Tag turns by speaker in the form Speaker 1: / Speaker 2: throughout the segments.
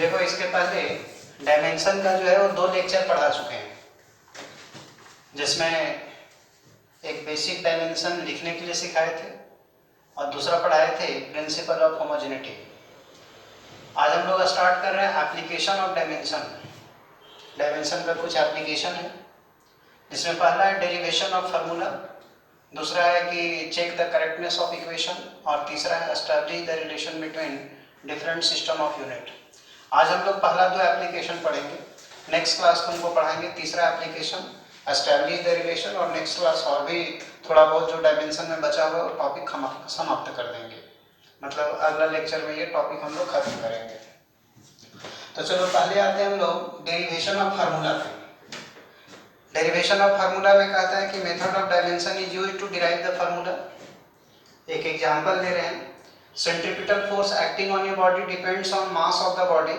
Speaker 1: देखो इसके पहले डायमेंशन का जो है वो 2 लेक्चर पढ़ा चुके हैं, जिसमें एक बेसिक डायमेंशन लिखने के लिए सिखाए थे और दूसरा पढ़ाए थे प्रिंसिपल ऑफ होमोजेनिटी। आज हम लोग स्टार्ट कर रहे हैं एप्लीकेशन ऑफ डायमेंशन। डायमेंशन का कुछ एप्लीकेशन है, जिसमें पहला है डेरिवेशन ऑफ फार्मूला, दूसरा है कि check the correctness of equation और तीसरा है establish the relation between different system of unit. आज हम लोग पहला 2 एप्लीकेशन पढ़ेंगे, नेक्स्ट क्लास को उनको पढ़ाएंगे तीसरा एप्लीकेशन एस्टैब्लिश द रिलेशन, और नेक्स्ट क्लास और भी थोड़ा बहुत जो डायमेंशन में बचा हुआ वो टॉपिक समाप्त कर देंगे। मतलब अगला लेक्चर में ये टॉपिक हम लोग खत्म करेंगे। तो चलो पहले आते हैं हम लोग डेरिवेशन ऑफ फार्मूला पे। डेरिवेशन ऑफ फार्मूला में कहता है कि method of dimension is used to derive the formula. एक एग्जांपल ले रहे हैं, centripetal force acting on a body depends on mass of the body,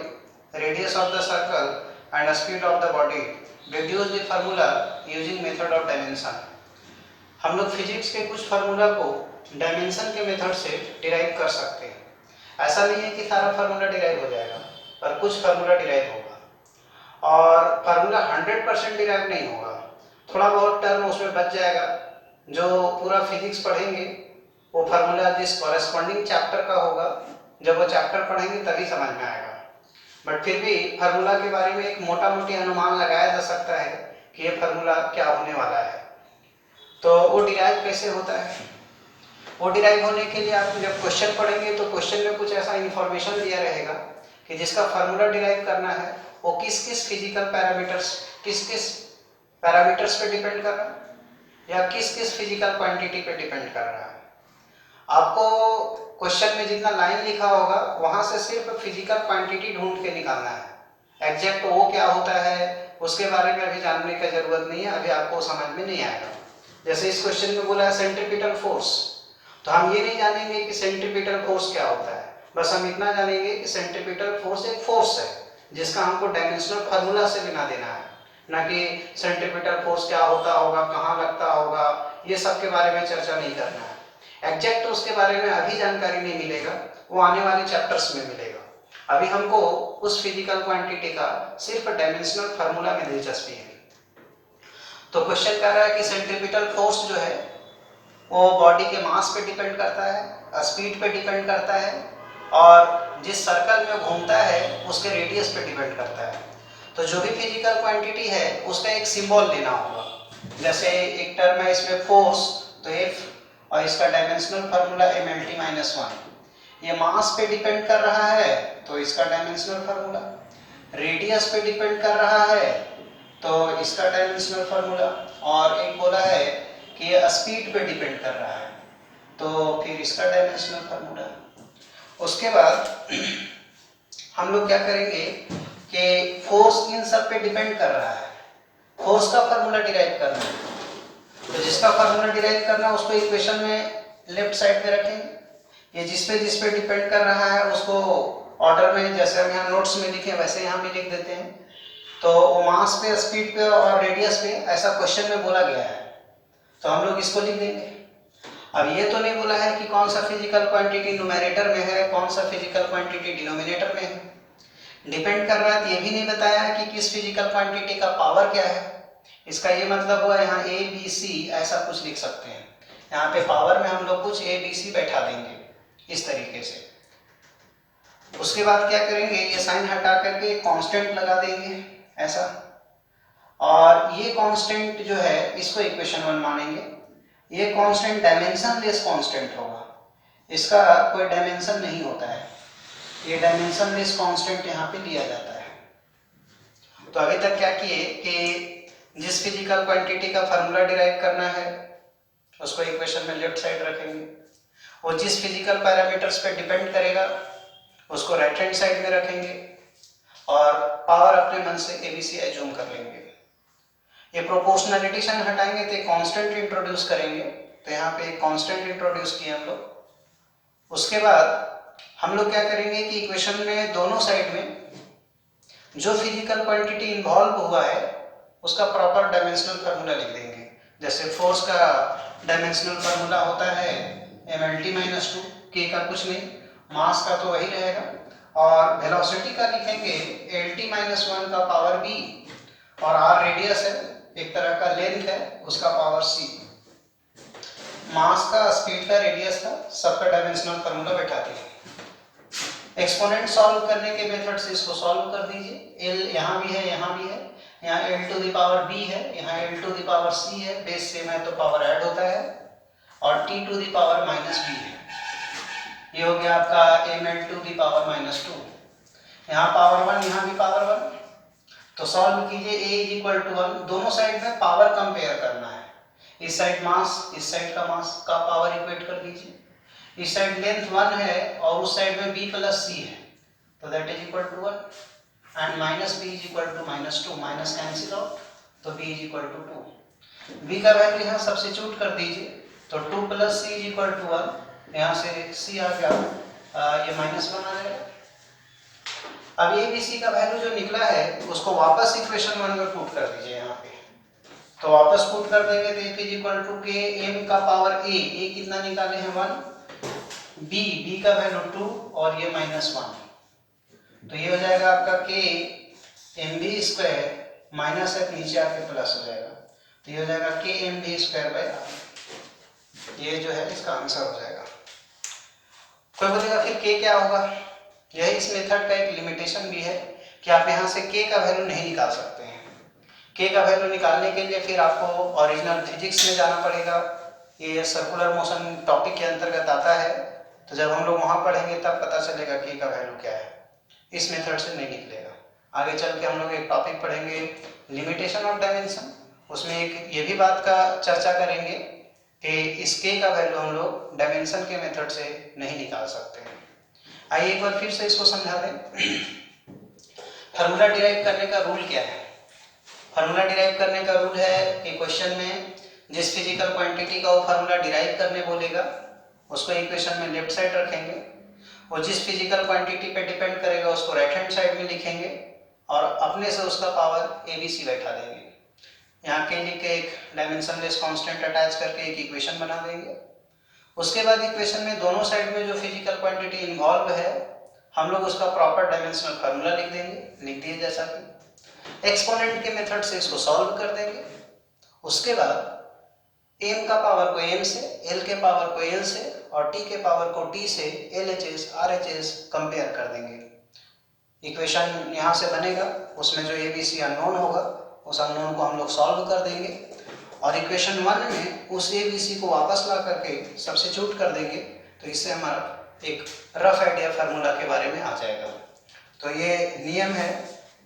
Speaker 1: radius of the circle and speed of the body. Deduce the formula using method of dimension. हम लोग physics के कुछ formula को dimension के method से derive कर सकते हैं। ऐसा नहीं है कि सारा फार्मूला डिराइव हो जाएगा, पर कुछ फार्मूला डिराइव होगा, और फार्मूला 100% डिराइव नहीं होगा, थोड़ा बहुत टर्म उसमें बच जाएगा। जो पूरा फिजिक्स पढ़ेंगे वो फार्मूला जिस कॉरेस्पॉन्डिंग चैप्टर का होगा, जब वो चैप्टर पढ़ेंगे तभी समझ में आएगा। बट फिर भी फार्मूला के बारे में एक मोटा मोटी अनुमान लगाया जा सकता है कि ये फार्मूला क्या होने वाला है। तो वो डिराइव कैसे होता है? वो डिराइव होने के लिए आप जब क्वेश्चन पढ़ेंगे तो क्वेश्चन में कुछ ऐसा इन्फॉर्मेशन दिया रहेगा कि जिसका फार्मूला डिराइव करना है वो किस किस फिजिकल पैरामीटर्स, किस किस पैरामीटर्स पे डिपेंड कर रहा है या किस किस फिजिकल क्वांटिटी पे डिपेंड कर रहा है। आपको क्वेश्चन में जितना लाइन लिखा होगा वहां से सिर्फ फिजिकल क्वांटिटी ढूंढ के निकालना है। एग्जैक्ट वो क्या होता है उसके बारे में अभी जानने की जरूरत नहीं है, अभी आपको समझ में नहीं आएगा। जैसे इस क्वेश्चन में बोला है सेंट्रीपिटल फोर्स, तो हम ये नहीं जानेंगे कि सेंट्रीपिटल फोर्स क्या होता है, बस हम इतना जानेंगे कि सेंट्रीपिटल फोर्स एक फोर्स है जिसका हमको डायमेंशनल फार्मूला से लेना देना है, ना कि सेंट्रीपिटल फोर्स क्या होता होगा, कहाँ लगता होगा, ये सब के बारे में चर्चा नहीं करना है। एग्जैक्ट उसके बारे में अभी जानकारी नहीं मिलेगा, वो आने वाले चैप्टर्स में मिलेगा। अभी हमको उस फिजिकल क्वांटिटी का सिर्फ डायमेंशनल फार्मूला में दिलचस्पी है। तो क्वेश्चन कह रहा है कि सेंट्रीपिटल फोर्स जो है वो बॉडी के मास पे डिपेंड करता है, स्पीड पे डिपेंड करता है, और जिस सर्कल में घूमता है उसके रेडियस पे डिपेंड करता है। तो जो भी फिजिकल क्वांटिटी है उसका एक सिंबल लेना होगा। जैसे एक टर्म है इसमें फोर्स, तो F, और इसका डायमेंशनल फार्मूला mLT-1। ये मास पे डिपेंड कर रहा है तो इसका डायमेंशनल फार्मूला, रेडियस पे डिपेंड कर रहा है तो इसका डायमेंशनल फार्मूला, और एक बोला है कि ये स्पीड पे डिपेंड कर रहा है तो फिर इसका डायमेंशनल फार्मूला। उसके बाद हम लोग क्या करेंगे कि फोर्स इन सब पे डिपेंड कर रहा है, फोर्स का फार्मूला डिराइव करना है। तो जिसका फार्मूला डिराइव करना है उसको इक्वेशन में लेफ्ट साइड में रखेंगे। ये जिस पे डिपेंड कर रहा है उसको ऑर्डर में, जैसे हम यहाँ नोट्स में लिखे वैसे यहाँ भी लिख देते हैं। तो वो मास पे, स्पीड पे और रेडियस पे ऐसा क्वेश्चन में बोला गया है, तो हम लोग इसको लिख देंगे। अब ये तो नहीं बोला है कि कौन सा फिजिकल क्वांटिटी न्यूमेरेटर में है, कौन सा फिजिकल क्वांटिटी डिनोमिनेटर में है। डिपेंड कर रहा है, तो ये भी नहीं बताया है कि किस फिजिकल क्वांटिटी का पावर क्या है। इसका ये मतलब हुआ यहाँ ए बी सी ऐसा कुछ लिख सकते हैं, यहाँ पे पावर में हम लोग कुछ ए बी सी बैठा देंगे इस तरीके से। उसके बाद क्या करेंगे, ये साइन हटा करके कांस्टेंट लगा देंगे ऐसा, और ये कांस्टेंट जो है इसको इक्वेशन 1 मानेंगे। ये कांस्टेंट डायमेंशन लेस कांस्टेंट होगा, इसका कोई डायमेंशन नहीं होता है, ये डायमेंशन लेस कांस्टेंट यहाँ पे लिया जाता है। तो अभी तक क्या किए कि जिस फिजिकल क्वांटिटी का फार्मूला डिराइव करना है उसको इक्वेशन में लेफ्ट साइड रखेंगे, वो जिस फिजिकल पैरामीटर्स पे डिपेंड करेगा उसको राइट हैंड साइड में रखेंगे, और पावर अपने मन से एबीसी एज्यूम कर लेंगे। ये प्रोपोर्शनलिटी साइन हटाएंगे तो कांस्टेंट इंट्रोड्यूस करेंगे, तो यहाँ पे एक कांस्टेंट इंट्रोड्यूस किए हम लोग। उसके बाद हम लोग क्या करेंगे कि इक्वेशन में दोनों साइड में जो फिजिकल क्वांटिटी इन्वॉल्व हुआ है उसका प्रॉपर डायमेंशनल फार्मूला लिख देंगे। जैसे फोर्स का डायमेंशनल फार्मूला होता है mLT-2, के का कुछ नहीं, मास का तो वही रहेगा, और वेलोसिटी का लिखेंगे LT-1 का पावर b, और r रेडियस है, एक तरह का लेंथ है, उसका पावर c। मास का, स्पीड का, रेडियस का, सबका डायमेंशनल फार्मूला बैठा दिए। एक्सपोनेंट सॉल्व करने के मेथड से इसको सॉल्व कर दीजिए। l यहाँ भी है, यहाँ भी है, यहाँ l to the power b है, यहाँ l to the power c है, बेस सेम है तो पावर ऐड होता है, और t to the power minus b है। ये हो गया आपका ml to the power minus 2। यहाँ पावर 1, यहाँ भी पावर 1, तो सॉल्व कीजिए। a is equal to 1। दोनों साइड में पावर कंपेयर करना है। इस साइड मास, इस साइड का मास का पावर इक्वेट कर दीजिए। इस साइड लेंथ 1 है और उस साइड में b प्लस c है, तो that is equal to 1, and minus b is equal to minus 2, minus cancel out, तो b is equal to 2। b का वैल्यू यहाँ सब्स्टिट्यूट कर दीजिए, तो 2 plus c is equal to 1, यहाँ से c आ गया, ये माइनस 1 आ जाएगा। अब ए बी सी का वैल्यू जो निकला है उसको वापस इक्वेशन 1 में पुट कर दीजिए यहाँ पे, तो वापस पुट कर देंगे तो ए इज इक्वल टू के एम का पावर ए कितना निकाले हैं 1, बी का वैल्यू 2, और ये माइनस 1, तो ये हो जाएगा आपका के एम बी स्क्वायर, माइनस है नीचे आके प्लस हो जाएगा, तो ये हो जाएगा k m v square by r. ये जो है इसका आंसर हो जाएगा। कोई बोलेगा फिर के क्या होगा? यह इस मेथड का एक लिमिटेशन भी है कि आप यहाँ से k का वैल्यू नहीं निकाल सकते हैं। k का वैल्यू निकालने के लिए फिर आपको ओरिजिनल फिजिक्स में जाना पड़ेगा। ये सर्कुलर मोशन टॉपिक के अंतर्गत आता है, तो जब हम लोग वहाँ पढ़ेंगे तब पता चलेगा k का वैल्यू क्या है। इस मेथड से नहीं निकलेगा। आगे चल के हम लोग एक टॉपिक पढ़ेंगे लिमिटेशन ऑफ डायमेंशन, उसमें एक ये भी बात का चर्चा करेंगे कि इस k का वैल्यू हम लोग डायमेंशन के मेथड से नहीं निकाल सकते हैं। आइए एक बार फिर से इसको समझा दें। फार्मूला डिराइव करने का रूल क्या है? फार्मूला डिराइव करने का रूल है कि क्वेश्चन में जिस फिजिकल क्वांटिटी का वो फार्मूला डिराइव करने बोलेगा उसको इक्वेशन में लेफ्ट साइड रखेंगे, और जिस फिजिकल क्वांटिटी पे डिपेंड करेगा उसको राइट हैंड साइड में लिखेंगे, और अपने से उसका पावर ABC बैठा देंगे। यहाँ के लिख के एक डायमेंशनलेस कांस्टेंट अटैच करके एक इक्वेशन बना देंगे। उसके बाद इक्वेशन में दोनों साइड में जो फिजिकल क्वांटिटी इन्वॉल्व है हम लोग उसका प्रॉपर डायमेंशनल फार्मूला लिख देंगे, लिख दिए जैसा कि एक्सपोनेंट के मेथड से इसको सॉल्व कर देंगे। उसके बाद m का पावर को m से, l के पावर को l से, और t के पावर को t से LHS RHS कंपेयर कर देंगे। इक्वेशन यहाँ से बनेगा, उसमें जो ABC अननोन होगा उस अननोन को हम लोग सॉल्व कर देंगे, और इक्वेशन 1 में उस ABC को वापस ला करके सब्स्टिट्यूट कर देंगे, तो इससे हमारा एक रफ आइडिया फार्मूला के बारे में आ जाएगा। तो ये नियम है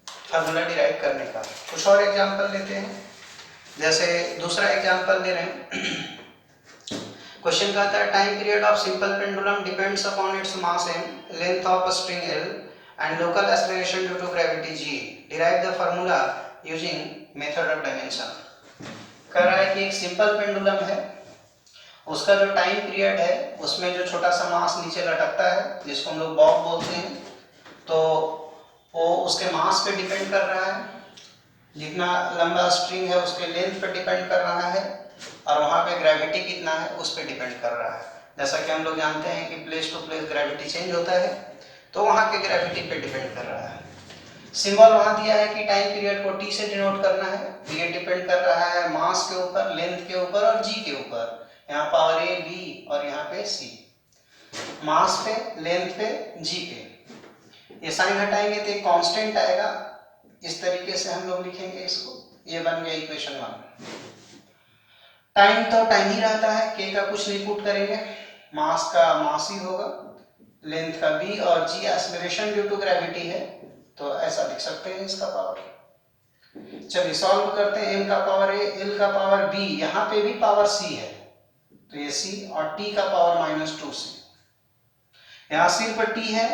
Speaker 1: फार्मूला डिराइव करने का। कुछ और एग्जांपल लेते हैं, जैसे दूसरा एग्जांपल ले रहे हैं। क्वेश्चन कहता है time period of simple pendulum depends upon its mass m, length of string l and local acceleration due to gravity g। Derive the formula using method of dimension. कह रहा है कि एक सिंपल पेंडुलम है, उसका जो टाइम पीरियड है उसमें जो छोटा सा मास नीचे लटकता है जिसको हम लोग बॉब बोलते हैं, तो वो उसके मास पे डिपेंड कर रहा है। जितना लंबा स्ट्रिंग है उसके लेंथ पे डिपेंड कर रहा है, और वहाँ पे ग्रेविटी कितना है उस पर डिपेंड कर रहा है। जैसा कि हम लोग जानते हैं कि place to place gravity change होता है, तो वहाँ के ग्रेविटी पे डिपेंड कर रहा है। सिंबल वहाँ दिया है कि टाइम पीरियड को t से डिनोट करना है। ये डिपेंड कर रहा है मास के ऊपर, लेंथ के ऊपर और g के ऊपर। यहाँ पावर a, b और यहाँ पे c। मास पे, लेंथ पे, g पे। ये साइन हटाएंगे तो एक कांस्टेंट आएगा, इस तरीके से हम लोग लिखेंगे इसको। ये बन गया इक्वेशन 1। टाइम तो टाइम ही रहता है, k का कुछ नहीं पुट करेंगे, मास का मास ही होगा, लेंथ का b, और g acceleration due to gravity है, तो ऐसा लिख सकते हैं इसका पावर। चलिए सॉल्व करते हैं। m का पावर a, l का पावर b, यहाँ पे भी पावर c है, तो ये c, और t का पावर -2c। यहाँ सिर्फ t है,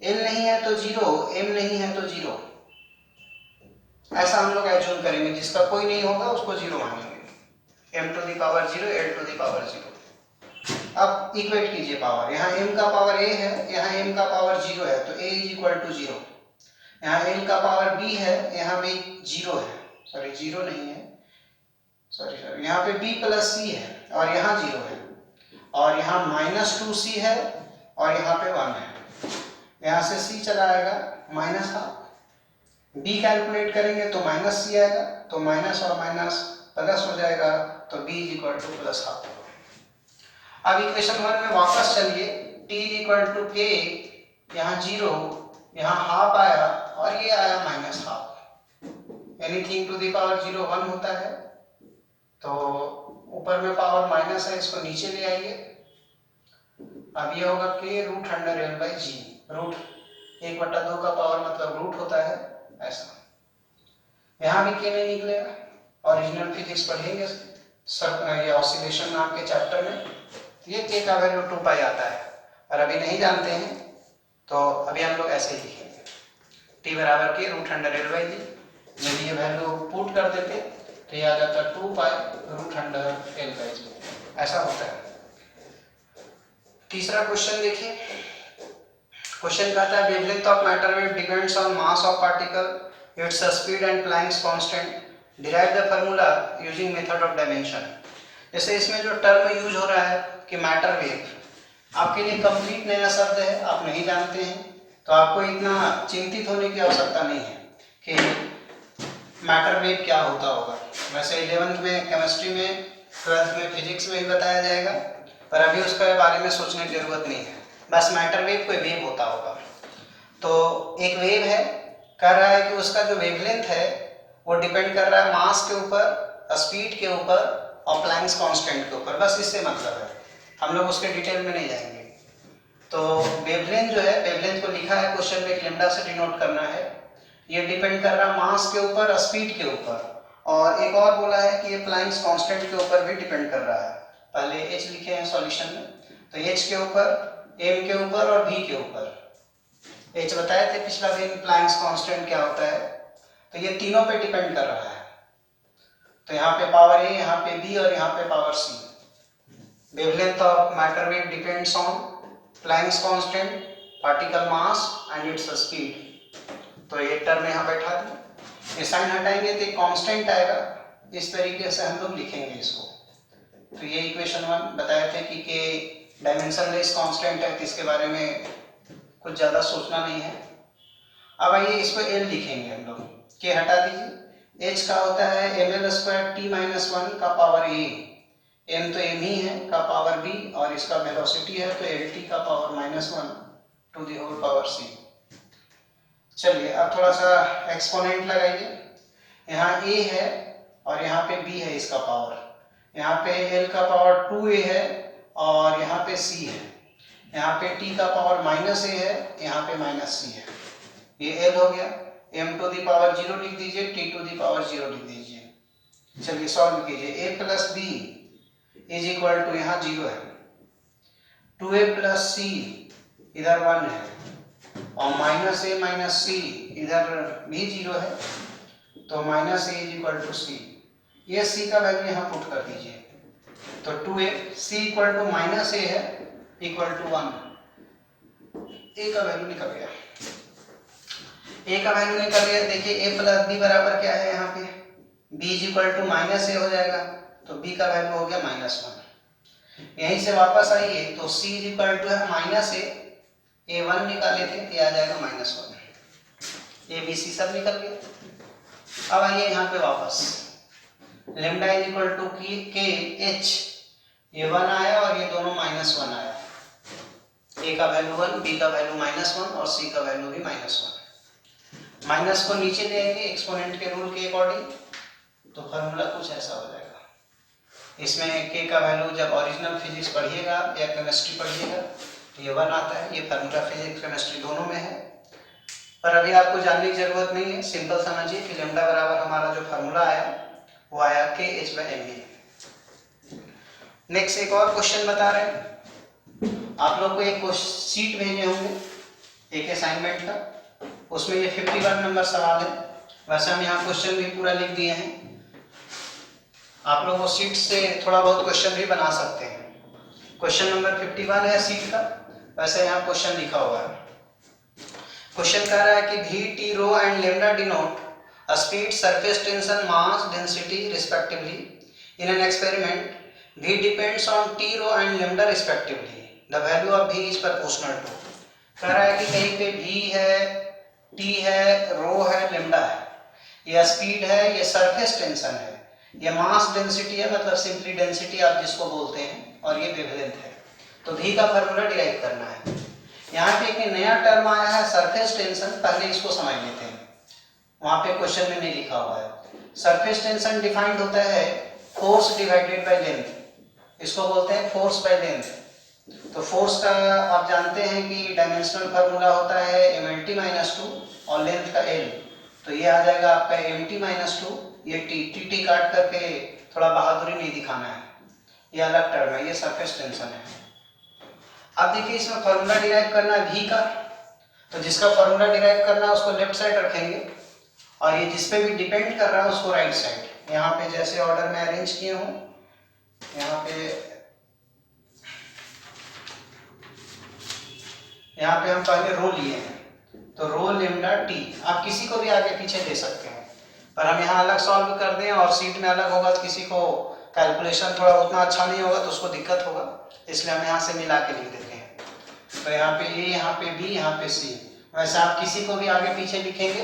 Speaker 1: l नहीं है तो 0, m नहीं है तो 0। ऐसा हम लोग एज्यूम करेंगे, जिसका कोई नहीं होगा उसको 0 मानेंगे। m to the power 0, l to the power 0। अब इक्वेट कीजिए पावर। यहाँ m का पावर a है, यहाँ m का पावर 0 है, तो a इज इक्वल टू 0। यहाँ l का पावर b है, यहाँ भी 0 है, सॉरी 0 नहीं है, सॉरी यहाँ पे b प्लस c है और यहाँ 0 है, और यहाँ -2c है और यहाँ पे 1 है। यहाँ से सी चला आएगा माइनस हाफ, बी कैलकुलेट करेंगे तो माइनस सी आएगा, तो माइनस और माइनस प्लस हो जाएगा, तो b is equal two plus half. अब इक्वेशन 1 में वापस चलिए, t इज इक्वल टू के, यहाँ 0, यहाँ हाफ आया और ये आया minus half. Anything to the power 0 1 होता है, तो ऊपर में पावर माइनस है, इसको नीचे ले आइए। अब ये होगा k root under L by g, root 1/2 का पावर मतलब रूट होता है ऐसा। यहाँ भी k नहीं निकलेगा, ओरिजिनल फिजिक्स पढ़ेंगे सर ये ऑसिलेशन नाम के चैप्टर में, ये k का वैल्यू 2 पाई आता है, और अभी नहीं जानते हैं तो अभी हम लोग ऐसे ही लिखेंगे, t बराबर k root under L by G. यदि ये वैल्यू पुट कर देते तो ये आ जाता 2 pi root under L by G, ऐसा होता है। तीसरा क्वेश्चन देखिए, क्वेश्चन कहता है wavelength of matter wave depends on mass of particle, its speed and Planck's constant, derive the formula using method of dimension. जैसे इसमें जो टर्म यूज हो रहा है कि मैटर वेव, आपके लिए कंप्लीट नया शब्द है, आप नहीं जानते हैं, तो आपको इतना चिंतित होने की आवश्यकता नहीं है कि मैटर वेव क्या होता होगा। वैसे 11th में केमिस्ट्री में, 12th में फिजिक्स में भी बताया जाएगा, पर अभी उसके बारे में सोचने की जरूरत नहीं है, बस मैटर वेव कोई वेव होता होगा। तो एक वेव है, कह रहा है कि उसका जो वेवलेंथ है वो डिपेंड कर रहा है मास के ऊपर, स्पीड के ऊपर और प्लैंक्स कांस्टेंट के ऊपर, बस इससे मतलब है, हम लोग उसके डिटेल में नहीं जाएंगे। तो वेवलेंथ जो है, वेवलेंथ को लिखा है क्वेश्चन में लैम्डा से डिनोट करना है, ये डिपेंड कर रहा है मास के ऊपर, स्पीड के ऊपर, और एक और बोला है कि ये प्लैंक्स कांस्टेंट के ऊपर भी डिपेंड कर रहा है। पहले h लिखे हैं सॉल्यूशन में, तो h के ऊपर, m के ऊपर और v के ऊपर। h बताए थे पिछला दिन प्लैंक्स कांस्टेंट क्या होता है, तो ये तीनों पे डिपेंड कर रहा है। तो यहाँ पे पावर a, यहाँ पे b और यहाँ पे power c। Wavelength of matter wave depends on Planck's constant, particle mass and its speed. तो ये टर्म यहाँ बैठा था, ये साइन हटाएंगे तो कांस्टेंट आएगा, इस तरीके से हम लोग लिखेंगे इसको। तो ये इक्वेशन 1 बताए थे कि के डायमेंशनलेस कांस्टेंट है, तो इसके बारे में कुछ ज़्यादा सोचना नहीं है। अब आइए इसको l लिखेंगे हम लोग, के हटा दीजिए, h का होता है ml² t-1 का पावर a, m तो m ही है का पावर b, और इसका वेलोसिटी है तो lt का power -1 to the whole power c। चलिए अब थोड़ा सा एक्सपोनेंट लगाइए, यहाँ a है और यहाँ पे b है इसका पावर, यहाँ पे l का पावर 2a है और यहाँ पे c है, यहाँ पे t का पावर -a है, यहाँ पे -c है, ये l हो गया। m टू दी पावर 0 लिख दीजिए, t टू दी पावर 0 लिख दीजिए। चलिए सॉल्व कीजिए, a plus b is equal to, यहाँ 0 है, 2a प्लस c इधर 1 है, और -a माइनस c इधर भी 0 है, तो -a is equal to c। ये c का वैल्यू यहाँ पुट कर दीजिए, तो 2a, c equal to -a है, इक्वल टू 1, a का वैल्यू निकल गया, a का वैल्यू निकल गया। देखिए a प्लस b बराबर क्या है, यहाँ पे b is equal to -a हो जाएगा, तो b का वैल्यू हो गया -1। यहीं से वापस आइए तो c इज इक्वल टू है -a1 निकाले थे, तो आ जाएगा -1, a b c सब निकल गया। अब आइए यहाँ पे वापस, लैम्डा इज इक्वल टू के एच, ये 1 आया और ये दोनों -1 आया, a का वैल्यू 1, b का वैल्यू -1 और c का वैल्यू भी -1। माइनस को नीचे ले आएंगे एक्सपोनेंट के रूल के अकॉर्डिंग, तो फार्मूला कुछ ऐसा हो जाएगा। इसमें k का वैल्यू जब ओरिजिनल फिजिक्स पढ़िएगा या केमिस्ट्री पढ़िएगा तो ये 1 आता है, ये फार्मूला फिजिक्स केमिस्ट्री दोनों में है, पर अभी आपको जानने की जरूरत नहीं है। सिंपल समझिए कि लैम्डा बराबर हमारा जो फार्मूला आया वो आया kh/mv। नेक्स्ट एक और क्वेश्चन बता रहे हैं, आप लोग को एक शीट भेजे होंगे एक असाइनमेंट का, उसमें ये 51 नंबर सवाल है। वैसे हम यहाँ क्वेश्चन भी पूरा लिख दिए हैं, आप लोग वो शीट से थोड़ा बहुत क्वेश्चन भी बना सकते हैं। क्वेश्चन नंबर 51 है शीट का, वैसे यहाँ क्वेश्चन लिखा हुआ है। क्वेश्चन कह रहा है कि v, t, rho and lambda denote a speed, surface tension, mass, density respectively. In an experiment, v depends on t, rho and lambda respectively. The value of v is proportional to. कह रहा है कि कहीं पे v है, t है, रो है, lambda है, यह स्पीड है, ये सरफेस टेंशन है, ये मास डेंसिटी है, मतलब सिंपली डेंसिटी आप जिसको बोलते हैं, और ये वेवलेंथ है। तो v का फॉर्मूला डिराइव करना है। यहाँ पे एक नया टर्म आया है सरफेस टेंशन, पहले इसको समझ लेते हैं, वहां पे क्वेश्चन में नहीं लिखा हुआ है। सरफेस टेंशन डिफाइंड होता है फोर्स डिवाइडेड बाय लेंथ, इसको बोलते हैं फोर्स बाय लेंथ। तो फोर्स का आप जानते हैं कि डायमेंशनल फार्मूला होता है mlt-2 और लेंथ का l, तो ये आ जाएगा आपका mt-2, ये टी काट करके थोड़ा बहादुरी नहीं दिखाना है, ये अलग टर्म है, ये सरफेस टेंशन है। अब देखिए इसमें फार्मूला डिराइव करना है v का, तो जिसका फार्मूला डिराइव करना है उसको लेफ्ट साइड रखेंगे, और ये जिस पे भी डिपेंड कर रहा है उसको राइट साइड। यहाँ पे जैसे ऑर्डर में अरेंज किए हूँ, यहाँ पे हम पहले रो लिए हैं, तो रो लेमडा टी, आप किसी को भी आगे पीछे दे सकते हैं, पर हम यहाँ अलग सॉल्व कर दें और सीट में अलग होगा तो किसी को कैलकुलेशन थोड़ा उतना अच्छा नहीं होगा तो उसको दिक्कत होगा, इसलिए हम यहाँ से मिला के लिख देते हैं। तो यहाँ पे ए, यहाँ पे बी, यहाँ पे सी, वैसे आप किसी को भी आगे पीछे लिखेंगे,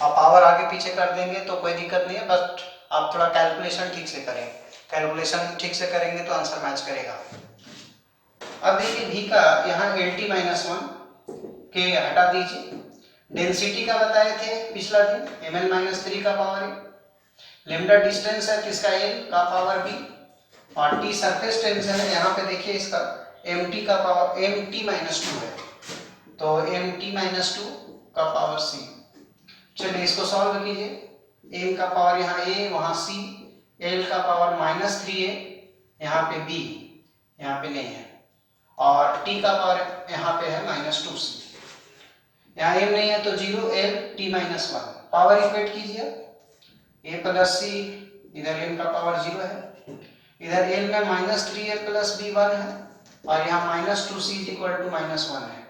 Speaker 1: आप पावर आगे पीछे कर देंगे तो कोई दिक्कत नहीं है, बस आप थोड़ा कैलकुलेशन ठीक से करें, कैलकुलेशन ठीक से करेंगे तो आंसर मैच करेगा। अब देखिए v का यहाँ LT-1 के हटा दीजिए, डेंसिटी का बताए थे पिछला दिन ml-3 का पावर है, लेमडा डिस्टेंस है किसका l का पावर b, और t सरफेस टेंशन है, यहाँ पे देखिए इसका mt का पावर mt-2 है, तो mt-2 का पावर c। चलिए इसको सॉल्व कीजिए, m का पावर यहाँ a, वहाँ c, l का पावर -3a, यहाँ पे b, यहाँ पे नहीं है, और t का पावर यहाँ पे है -2c, यहाँ m नहीं है तो 0, l t-1, पावर इक्वेट कीजिए, a प्लस c, इधर m का पावर 0 है, इधर l में -3a प्लस b 1 है, और यहाँ -2c = -1 है,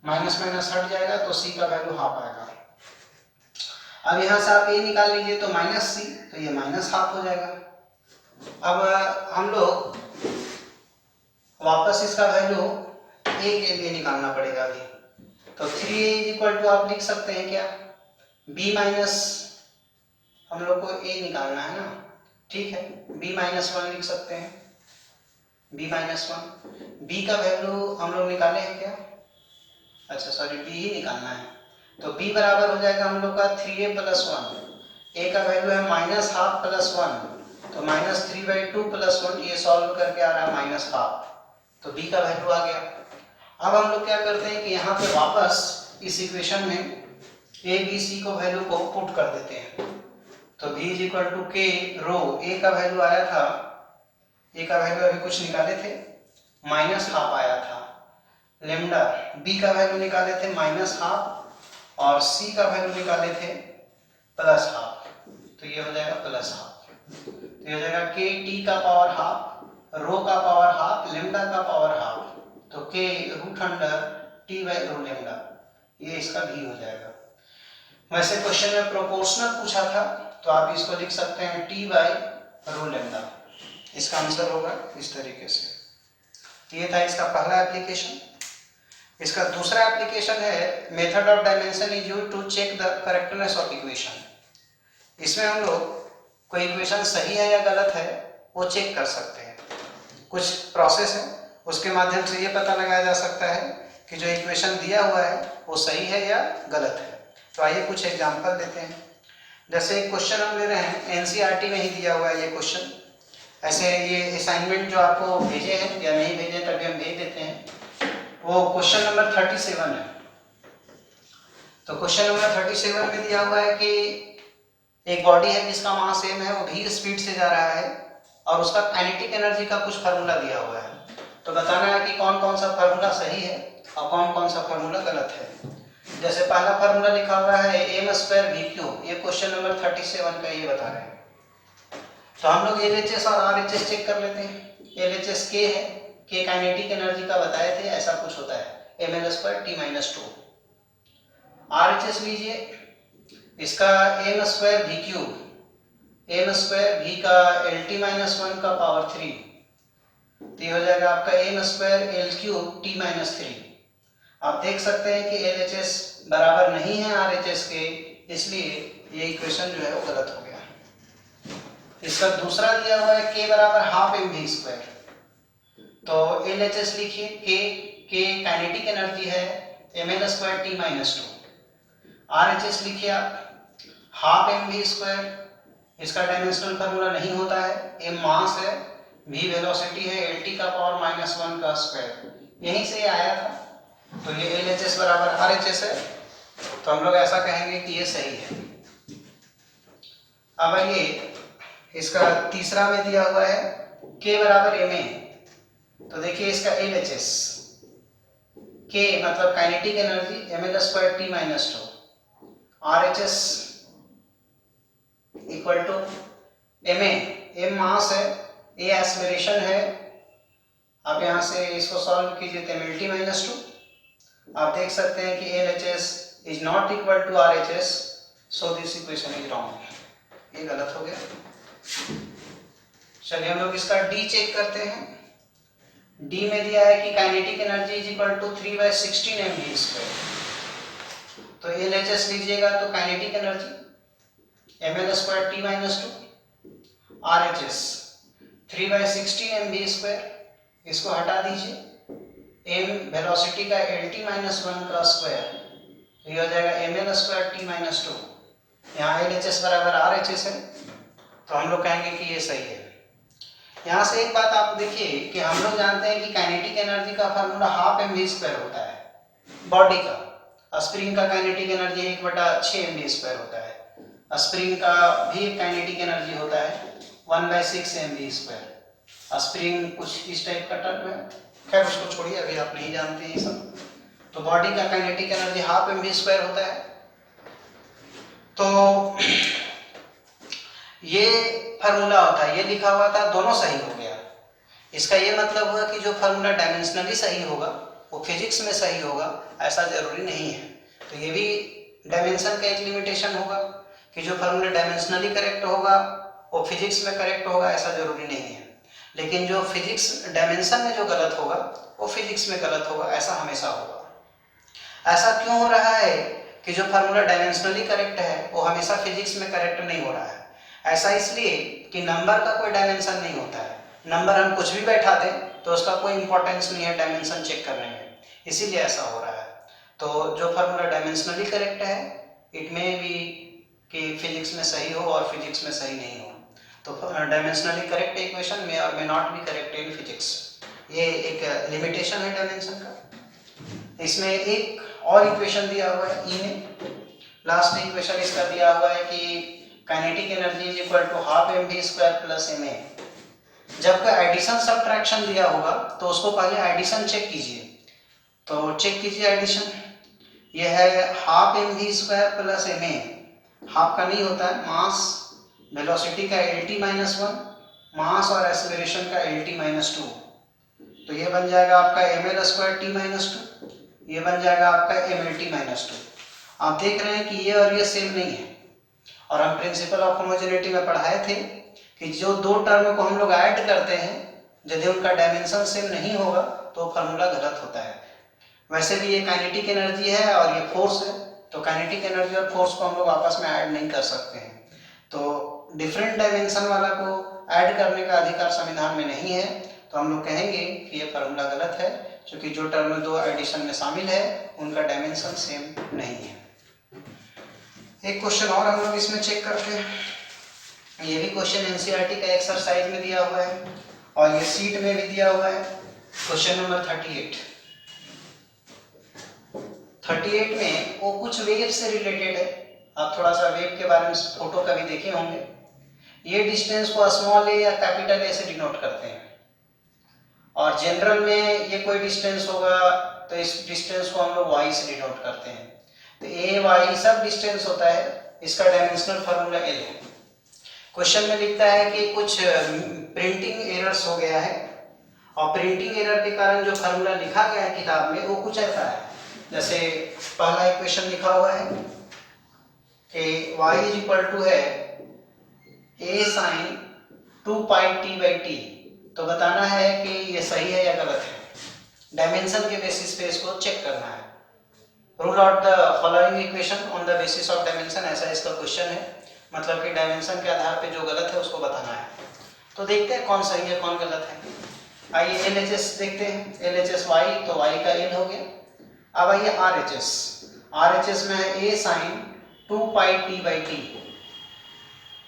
Speaker 1: माइनस माइनस हट जाएगा तो c का वैल्यू हाफ आएगा। अब यहाँ से आप a निकाल लीजिए तो -c, तो ये -½ हो जाएगा। अब हम लोग वापस इसका वैल्यू a के लिए निकालना पड़ेगा अभी, तो 3a आप लिख सकते हैं क्या, b माइनस, हम लोग को a निकालना है ना, ठीक है, b-1 लिख सकते हैं, b-1, b का वैल्यू हम लोग निकाले हैं क्या, अच्छा सॉरी b ही निकालना है, तो b बराबर हो जाएगा हम लोग का 3a + 1, a का वैल्यू है -½ + 1, तो -3/2 + 1, ये सॉल्व करके आ रहा है -½ तो b का वैल्यू आ गया। अब हम लोग क्या करते हैं कि यहाँ पे वापस इस इक्वेशन में a b c को वैल्यू को पुट कर देते हैं, तो v = k रो, a का वैल्यू आया था, a का वैल्यू अभी कुछ निकाले थे -½ आया था, लेमडा b का वैल्यू निकाले थे -½ और c का वैल्यू निकाले थे +½ तो ये हो जाएगा +½ तो ये हो जाएगा k t का पावर ½ रो का पावर ½ लेमडा का पावर ½ तो k √t/रो लेमडा, ये इसका v हो जाएगा। वैसे क्वेश्चन में प्रोपोर्शनल पूछा था तो आप इसको लिख सकते हैं t/रो लेमडा, इसका आंसर होगा इस तरीके से। ये था इसका पहला एप्लीकेशन। इसका दूसरा एप्लीकेशन है method of dimension is used to check the correctness of equation. इसमें हम लोग कोई इक्वेशन सही है या गलत है वो चेक कर सकते हैं, कुछ प्रोसेस है उसके माध्यम से ये पता लगाया जा सकता है कि जो इक्वेशन दिया हुआ है वो सही है या गलत है। तो आइए कुछ एग्जांपल देते हैं। जैसे एक क्वेश्चन हम ले रहे हैं, एनसीईआरटी में ही दिया हुआ है ये क्वेश्चन, ऐसे ये असाइनमेंट जो आपको भेजे हैं या नहीं भेजे तभी हम भेज देते हैं, वो क्वेश्चन नंबर 37 है। तो क्वेश्चन नंबर 37 में दिया हुआ है कि एक बॉडी है जिसका मास m है, वो v स्पीड से जा रहा है और उसका काइनेटिक एनर्जी का कुछ फार्मूला दिया हुआ है, तो बताना है कि कौन कौन सा फार्मूला सही है और कौन कौन सा फार्मूला गलत है। जैसे पहला फार्मूला लिखा हुआ है m²v³, ये क्वेश्चन नंबर 37 का ये बता रहे हैं। तो हम लोग LHS और RHS चेक कर लेते हैं। LHS k है, k काइनेटिक एनर्जी का बताए थे, ऐसा कुछ होता है ml²t-2। RHS लीजिए, इसका m²v³, m² v का LT-1 का पावर 3, तो ये हो जाएगा आपका m² l³ t-3। आप देख सकते हैं कि LHS बराबर नहीं है RHS के, इसलिए ये इक्वेशन जो है वो गलत हो गया। इसका दूसरा दिया हुआ है k बराबर हाफ mv², तो LHS लिखिए, k काइनेटिक एनर्जी है ml²t-2, RHS लिखिए आप हाफ mv², इसका डायमेंशनल फार्मूला नहीं होता है, m मास है, v वेलोसिटी है, lt का पावर -1 का स्क्वायर, यहीं से आया था, तो ये LHS बराबर RHS है, तो हम लोग ऐसा कहेंगे कि ये सही है। अब ये इसका तीसरा में दिया हुआ है k बराबर ma, तो देखिए इसका LHS k मतलब kinetic energy ml²t-2, RHS equal to ma, m mass है, a एक्सेलरेशन है, आप यहाँ से इसको सॉल्व कीजिए तो mlt-2, आप देख सकते हैं कि LHS is not equal to RHS, so this equation is wrong, ये गलत हो गया। चलिए हम लोग इसका D चेक करते हैं। D में दिया है कि kinetic energy is equal to 3/16 mv², तो LHS लीजिएगा तो kinetic energy ml²t-2, RHS 3/16 mv², इसको हटा दीजिए, m वेलोसिटी का lt-1 का स्क्वायर, तो ये हो जाएगा ml²t-2, यहाँ LHS बराबर RHS है, तो हम लोग कहेंगे कि ये सही है। यहाँ से एक बात आप देखिए कि हम लोग जानते हैं कि काइनेटिक एनर्जी का फार्मूला हाफ mv² होता है, बॉडी का, स्प्रिंग का काइनेटिक एनर्जी 1/6 mv² होता है, स्प्रिंग का भी काइनेटिक एनर्जी होता है 1/6 mv², स्प्रिंग कुछ इस टाइप का टर्म है, खैर उसको छोड़िए, अभी आप नहीं जानते हैं ये सब। तो बॉडी का काइनेटिक एनर्जी हाफ mv² होता है, तो ये फार्मूला होता है, ये लिखा हुआ था, दोनों सही हो गया। इसका ये मतलब हुआ कि जो फार्मूला डायमेंशनली सही होगा वो फिजिक्स में सही होगा, ऐसा जरूरी नहीं है। तो ये भी डायमेंशन का एक लिमिटेशन होगा कि जो फार्मूला डायमेंशनली करेक्ट होगा वो फिजिक्स में करेक्ट होगा, ऐसा जरूरी नहीं है। लेकिन जो फिजिक्स डायमेंशन में जो गलत होगा वो फिजिक्स में गलत होगा, ऐसा हमेशा होगा। ऐसा क्यों हो रहा है कि जो फार्मूला डायमेंशनली करेक्ट है वो हमेशा फिजिक्स में करेक्ट नहीं हो रहा है? ऐसा इसलिए कि नंबर का कोई डायमेंशन नहीं होता है, नंबर हम कुछ भी बैठा दें तो उसका कोई इंपॉर्टेंस नहीं है डायमेंशन चेक करने में, इसीलिए ऐसा हो रहा है। तो जो फार्मूला डायमेंशनली करेक्ट है इट मे बी कि फिजिक्स में सही हो और फिजिक्स में सही नहीं हो, तो डायमेंशनली करेक्ट इक्वेशन में और may not be correct in physics, ये एक लिमिटेशन है डायमेंशन का। इसमें एक और इक्वेशन दिया हुआ है ई में, लास्ट इक्वेशन इसका दिया हुआ है कि kinetic energy is equal to half mv² plus ma। जब का एडिशन सब्ट्रैक्शन दिया होगा तो उसको पहले एडिशन चेक कीजिए, तो चेक कीजिए एडिशन, ये है half mv² plus ma, half का नहीं होता है, मास वेलोसिटी का lt-1, मास और एक्सेलरेशन का lt-2, तो ये बन जाएगा आपका ml²t-2, ये बन जाएगा आपका mlt-2। आप देख रहे हैं कि ये और ये सेम नहीं है, और हम प्रिंसिपल ऑफ होमोजेनिटी में पढ़ाए थे कि जो दो टर्म को हम लोग ऐड करते हैं यदि उनका डायमेंशन सेम नहीं होगा तो फार्मूला गलत होता है। वैसे भी ये काइनेटिक एनर्जी है और ये फोर्स है, तो काइनेटिक एनर्जी और फोर्स को हम लोग आपस में ऐड नहीं कर सकते हैं, तो डिफरेंट डायमेंशन वाला को ऐड करने का अधिकार संविधान में नहीं है, तो हम लोग कहेंगे कि ये फार्मूला गलत है, क्योंकि जो टर्म दो एडिशन में शामिल है उनका डायमेंशन सेम नहीं है। एक क्वेश्चन और हम लोग इसमें चेक करते हैं, ये भी क्वेश्चन एनसीईआरटी का एक्सरसाइज में दिया हुआ है और ये सीट में भी दिया हुआ है, क्वेश्चन नंबर 38 में वो कुछ वेव से रिलेटेड है, आप थोड़ा सा वेव के बारे में फोटो कभी देखे होंगे। ये डिस्टेंस को स्मॉल ए या कैपिटल ए से डिनोट करते हैं, और जनरल में ये कोई डिस्टेंस होगा तो इस डिस्टेंस को हम लोग वाई से डिनोट करते हैं, तो ए वाई सब डिस्टेंस होता है, इसका डायमेंशनल फार्मूला एल है। क्वेश्चन में लिखता है कि कुछ प्रिंटिंग एरर्स हो गया है, और प्रिंटिंग एरर के कारण जो फार्मूला लिखा गया है किताब में वो कुछ ऐसा है, जैसे पहला इक्वेशन लिखा हुआ है कि y इज इक्वल टू है a sin 2πt/t, तो बताना है कि ये सही है या गलत है, डायमेंशन के बेसिस पे इसको चेक करना है। Rule out the following equation on the basis of dimension, ऐसा इसका क्वेश्चन है, मतलब कि डायमेंशन के आधार पे जो गलत है उसको बताना है। तो देखते हैं कौन सही है कौन गलत है। आइए LHS देखते हैं, LHS y, तो y का l हो गया। अब आइए RHS, RHS में है a sin 2 pi t/t,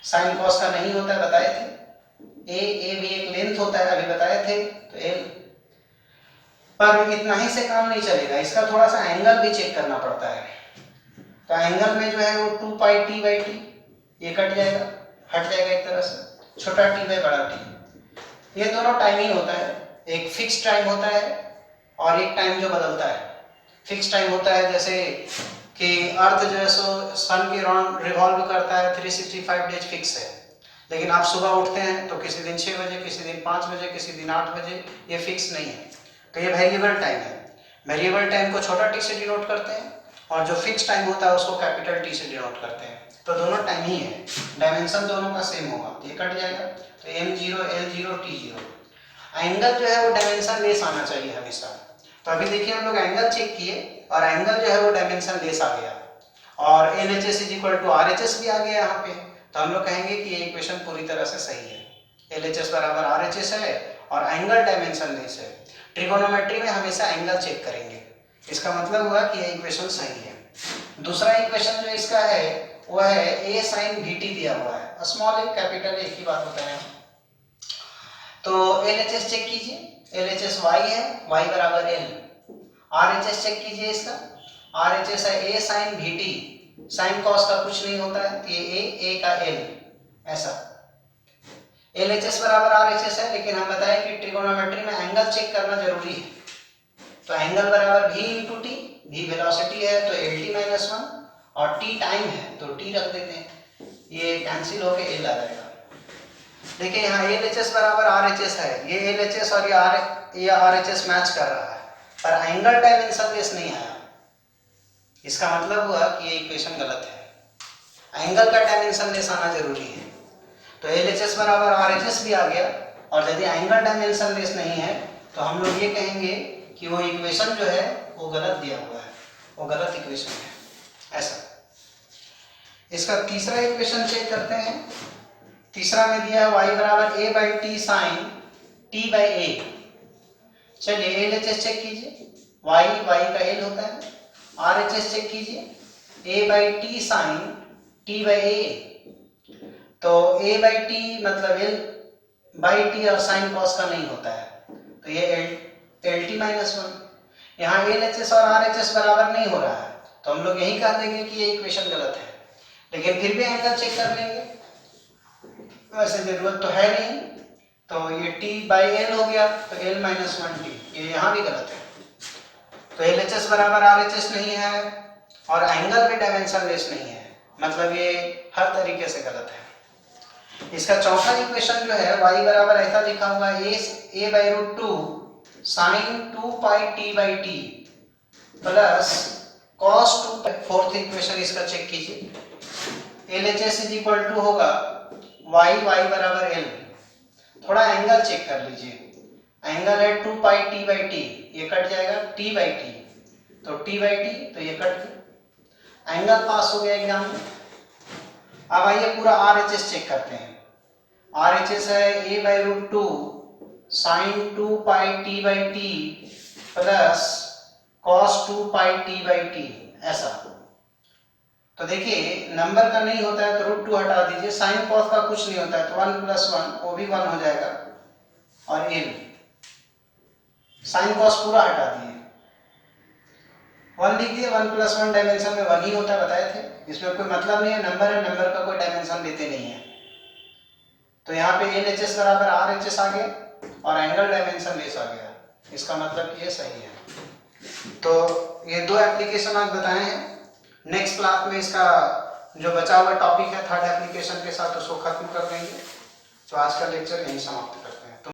Speaker 1: sine cos का नहीं होता है बताए थे, a भी एक लेंथ होता है अभी बताए थे, तो l। पर इतना ही से काम नहीं चलेगा, इसका थोड़ा सा एंगल भी चेक करना पड़ता है। तो एंगल में जो है वो 2 पाई t/t, ये कट जाएगा, हट जाएगा एक तरह से, छोटा t बाई बड़ा t। ये दोनों टाइमिंग होता है, एक फिक्स टाइम होता है और एक टाइम जो बदलता है। फिक्स टाइम होता है जैसे कि अर्थ जो है सो सन के राउंड रिवॉल्व करता है, 365 डेज फिक्स है, लेकिन आप सुबह उठते हैं तो किसी दिन 6 बजे, किसी दिन 5 बजे, किसी दिन 8 बजे, ये फिक्स नहीं है। तो ये वेरिएबल टाइम है। वेरिएबल टाइम को छोटा टी से डिनोट करते हैं और जो फिक्स टाइम होता है उसको कैपिटल टी से डिनोट करते हैं। तो दोनों टाइम ही है, डायमेंशन दोनों का सेम होगा, ये कट जाएगा, तो m0 l0 t0। एंगल जो है वो डायमेंशन लेस आना चाहिए हमेशा। तो अभी देखिए हम लोग एंगल चेक किए और एंगल जो है वो डायमेंशन लेस आ गया और LHS = RHS भी आ गया यहाँ पे। तो हम लोग कहेंगे कि ये इक्वेशन पूरी तरह से सही है, LHS बराबर RHS है और एंगल डायमेंशन लेस है। ट्रिगोनोमेट्री में हमेशा एंगल चेक करेंगे, इसका मतलब हुआ कि ये इक्वेशन सही है। दूसरा इक्वेशन जो इसका है वो है a sin vt दिया हुआ है, स्मॉल a कैपिटल एक ही बात होता है। तो LHS चेक कीजिए, LHS y है, y बराबर l। RHS चेक कीजिए इसका, RHS है a sin vt, sine cos का कुछ नहीं होता है, तो ये a का l, ऐसा। LHS बराबर RHS है, लेकिन हम बताएं कि ट्रिगोनोमेट्री में एंगल चेक करना जरूरी है। तो एंगल बराबर v × t, v वेलोसिटी है तो lt-1 और t टाइम है तो t रख देते हैं, ये कैंसिल होके l आ जाएगा। देखिए यहाँ LHS बराबर RHS है, ये LHS और ये RHS मैच कर रहा है, पर एंगल डायमेंशन लेस नहीं आया। इसका मतलब हुआ कि ये इक्वेशन गलत है, एंगल का डायमेंशन लेस आना जरूरी है। तो LHS बराबर RHS भी आ गया और यदि एंगल डायमेंशन लेस नहीं है तो हम लोग ये कहेंगे कि वो इक्वेशन जो है वो गलत दिया हुआ है, वो गलत इक्वेशन है, ऐसा। इसका तीसरा इक्वेशन चेक करते हैं। तीसरा में दिया है y बराबर a/t sin t/a। चलिए LHS चेक कीजिए, y का l होता है। RHS चेक कीजिए, a/t sin t/a, तो a/t मतलब l/t और sin cos का नहीं होता है, तो ये lt-1। यहाँ LHS और RHS बराबर नहीं हो रहा है, तो हम लोग यही कह देंगे कि ये इक्वेशन गलत है, लेकिन फिर भी एंगल चेक कर लेंगे, वैसे जरूरत तो है नहीं। तो ये t/l हो गया, तो l-1t, ये यहाँ भी गलत है। तो LHS बराबर RHS नहीं है और एंगल भी डायमेंशन लेस नहीं है, मतलब ये हर तरीके से गलत है। इसका चौथा इक्वेशन जो है y बराबर ऐसा लिखा हुआ है a/√2 sin 2 पाई t/t plus cos 2। Fourth equation इसका चेक कीजिए, LHS = होगा y बराबर l। थोड़ा एंगल चेक कर लीजिए, एंगल है 2 पाई t/t, ये कट जाएगा t/t, तो t/t, तो ये कट गया, एंगल पास हो गया एग्जाम में। अब आइए पूरा RHS चेक करते हैं। RHS है a/√2 sin 2 पाई t/t प्लस cos 2 पाई t/t, ऐसा। तो देखिए नंबर का नहीं होता है तो √2 हटा दीजिए, साइन कॉस का कुछ नहीं होता है तो 1 + 1 वो भी 1 हो जाएगा और l, साइन कॉस पूरा हटा दिए, 1 लिख दिए। 1 + 1 डायमेंशन में 1 ही होता है बताए थे, इसमें कोई मतलब नहीं है, नंबर है, नंबर का कोई डायमेंशन लेते नहीं है। तो यहाँ पे LHS बराबर RHS आ गया और एंगल डायमेंशन लेस आ गया, इसका मतलब कि ये सही है। तो ये दो एप्लीकेशन आज बताए हैं, नेक्स्ट क्लास में इसका जो बचा हुआ टॉपिक है थर्ड एप्लीकेशन के साथ उसको खत्म कर देंगे। तो आज का लेक्चर यहीं समाप्त।